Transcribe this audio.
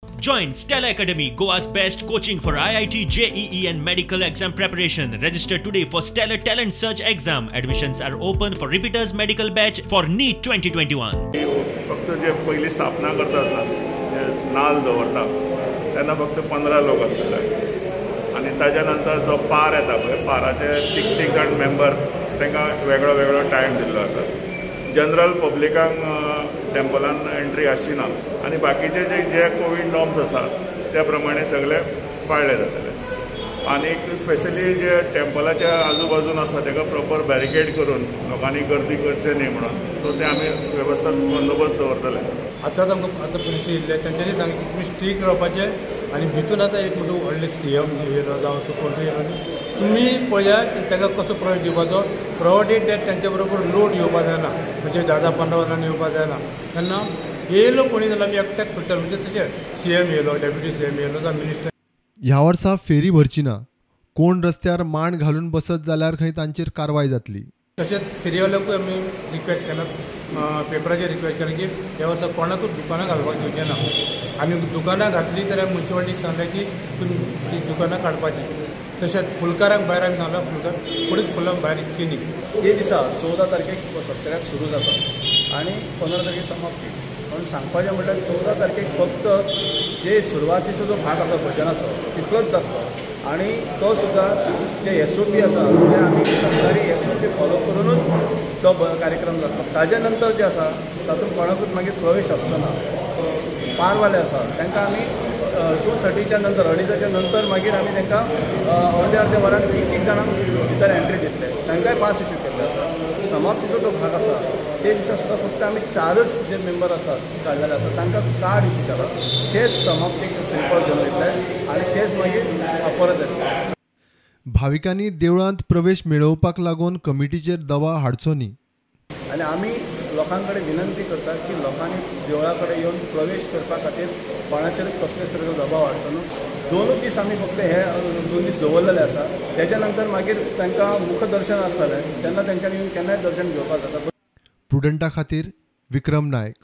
Join Stella Academy, Goa's best coaching for IIT, JEE and medical exam preparation. Register today for Stellar Talent Search exam. Admissions are open for repeaters medical batch for NEET 2021. फक्त जे पहिली स्थापना करतात ना, जे नाल दवरतात त्यांना फक्त 15 लोक आसतले आणि ताज्या नंतर जो पार येता पळय पाराचे तीक जाण मेंबर तांकां वेगळो वेगळो टायम दिल्लो आसा. जनरल पब्लिकांक टेम्पलान एंट्री आसची ना आणि बाकीचे जे कोविड नॉर्म्स आसा त्या प्रमाणे सगळे पाळले जातले. आणि स्पेशली जे टेम्पलाच्या आजूबाजून आसा ताका प्रॉपर बॅरिकेड करून लोकांनी गर्दी करचे न्ही म्हणून सो ते आमी वेवस्था बंदोबस्त दवरतले. आतां पुलीस येयल्ले तांच्यांनी सांगलें की तुमी स्ट्रीक्ट रावपाचें आनी भितून आतां एक म्हणून व्हडले CM येयलो जावं सुप्रीम येयलो तुमी पळयात ताका कसो प्रवेश दिवपाचो. प्रोवायडेड डेट तांचे बरोबर लोड येवपा जायना म्हणजे 10-15 जाणां येवपा जायना. तेन्ना येयलो कोणी जाल्यार आमी एकट्याक सोडटले म्हणजे तशें CM येयलो डेप्युटी CM येयलो जावं मिनिस्टर. ह्या वर्सा फेरी भरची ना. कोण रस्त्यार मांड घालून बसत जाल्यार खंय तांचेर कारवाय जातली. तशेंच फेरयेवाल्यांकूय आमी रिक्वेस्ट केला पेपराचेर रिक्वेस्ट केला की ह्या वर्सा कोणाकूच दुकानां घालपाक दिवचें ना. आनी दुकानां घातली जाल्यार मुन्सिपाल्टीक सांगलें की तुमी ती दुकानां काडपाची. तशेंच फुलकारांक भायर आमी सांगलां फुलकार फुडेंच फुलां भायर इतकी न्ही. हे दिसा 14 तारखेक सप्तकाक सुरू जाता आनी 15 तारखेक समाप्ती. पण सांगपाचें म्हटल्यार 14 तारखेक फक्त जे सुरवातीचो जो भाग आसा भजनाचो तितलोच जातलो आनी तो सुद्दां जे SOP आसा ते आमी सरकारी SOP फॉलो करूनच तो कार्यक्रम जाता. ताजे नंतर जे आसा तातूंत कोणाकूच मागीर प्रवेश आसचो ना. पारवाले आसा तांकां आमी 2:30च्या नंतर 2:30च्या नंतर मागीर आमी तांकां अर्दे वरान एक जाणांक भितर एंट्री दितले. तांकांय पास इश्यू केल्ले आसा. समाप्तीचो जो भाग आसा ते दिसा सुद्दां फक्त आमी 4च जे मेंबर आसात काडलेले आसा तांकां कार्ड इश्यू केला. तेच समाप्तीक सिंपल घेवन वयतले आनी तेच मागीर परत येतले. भाविकांनी देवळांत प्रवेश मेळोवपाक लागून कमिटीचेर दबाव हाडचो न्ही. आनी आमी लोकां कडेन विनंती करतात की लोकांनी देवळा कडेन येवन प्रवेश करपा खातीर कोणाचेर कसले तरेचो दबाव हाडचो न्हू. 2 दीस आमी फक्त हे 2 दीस दवरलेले आसा. तेच्या नंतर मागीर तांकां मुखदर्शन आसतलें तेन्ना तेंच्यांनी केन्नाय दर्शन घेवपाक जाता. प्रुडंटा खातीर विक्रम नायक.